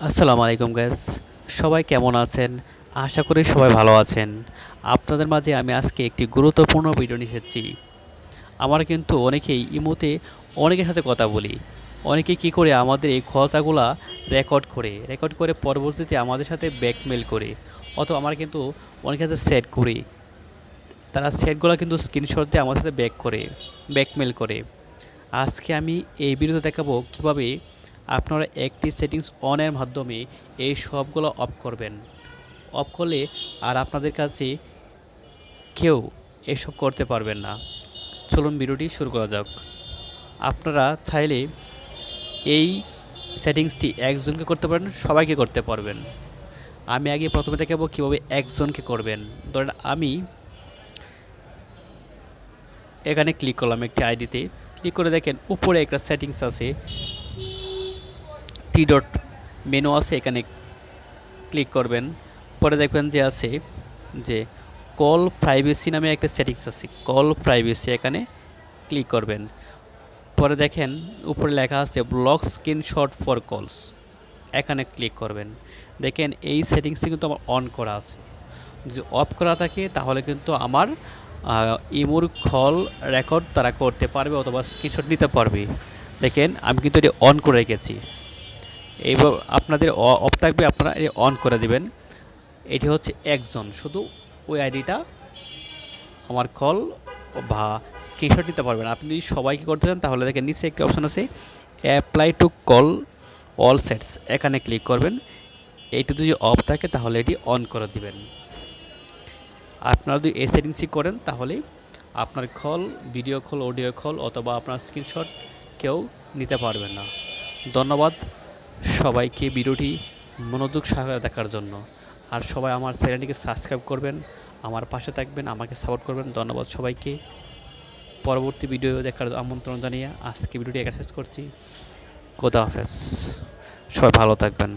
আসসালামু আলাইকুম গাইস। সবাই কেমন আছেন? আশা করি সবাই ভালো আছেন। আপনাদের মাঝে আমি আজকে একটি গুরুত্বপূর্ণ ভিডিও নিয়ে এসেছি। আমরা কিন্তু অনেকেই ইমোতে অনেকের সাথে কথা বলি। অনেকে কি করে আমাদের এই কথাগুলা রেকর্ড করে পরবর্তীতে আমাদের সাথে ব্ল্যাকমেইল করে। অথবা আমরা কিন্তু অনেকের সাথে সেট করি। তারা সেটগুলা কিন্তু স্ক্রিনশট দিয়ে আমাদের সাথে ব্ল্যাকমেইল করে। আজকে আমি এই ভিডিওতে দেখাবো কিভাবে আপনারা একটি সেটিংস অনের মাধ্যমে এই সবগুলো অফ করবেন। অফ করলে আর আপনাদের কাছে কেউ এসব করতে পারবেন না। চলুন ভিডিওটি শুরু করা যাক। আপনারা চাইলে এই সেটিংসটি একজনকে করতে পারেন, সবাইকে করতে পারবেন। আমি আগে প্রথমে দেখাবো কীভাবে একজনকে করবেন। ধরেন আমি এখানে ক্লিক করলাম একটি আইডিতে। ক্লিক করে দেখেন উপরে একটা সেটিংস আছে, থ্রি ডট মেনু আছে, এখানে ক্লিক করবেন। পরে দেখবেন যে আছে যে কল প্রাইভেসি নামে একটা সেটিংস আছে, কল প্রাইভেসি, এখানে ক্লিক করবেন। পরে দেখেন উপরে লেখা আছে ব্লক স্ক্রিনশট ফর কলস, এখানে ক্লিক করবেন। দেখেন এই সেটিংসটি কিন্তু আমার অন করা আছে। যদি অফ করা থাকে তাহলে কিন্তু আমার ইমোর কল রেকর্ড তারা করতে পারবে অথবা স্ক্রিনশট নিতে পারবে। দেখেন আমি কিন্তু এটি অন করে রেখেছি। এইভাবে আপনাদের অফ থাকবে, আপনারা এটি অন করে দিবেন। এটি হচ্ছে একজন, শুধু ওই আইডিটা আমার কল বা স্ক্রিনশট নিতে পারবেন। আপনি যদি সবাইকে করতে চান তাহলে দেখেন নিচে একটি অপশান আছে apply to call all sets, এখানে ক্লিক করবেন। এইটি যদি অফ থাকে তাহলে এটি অন করে দিবেন। আপনারা যদি এই সেটিংসই করেন তাহলে আপনার call, video call, audio call অথবা আপনার স্ক্রিনশট কেউ নিতে পারবেন না। ধন্যবাদ সবাইকে ভিডিওটি মনোযোগ সহকারে দেখার জন্য। আর সবাই আমার চ্যানেলটিকে সাবস্ক্রাইব করবেন, আমার পাশে থাকবেন, আমাকে সাপোর্ট করবেন। ধন্যবাদ সবাইকে। পরবর্তী ভিডিও দেখার আমন্ত্রণ জানিয়ে আজকে ভিডিওটি এখানে শেষ করছি। খোদা হাফেজ। সবাই ভালো থাকবেন।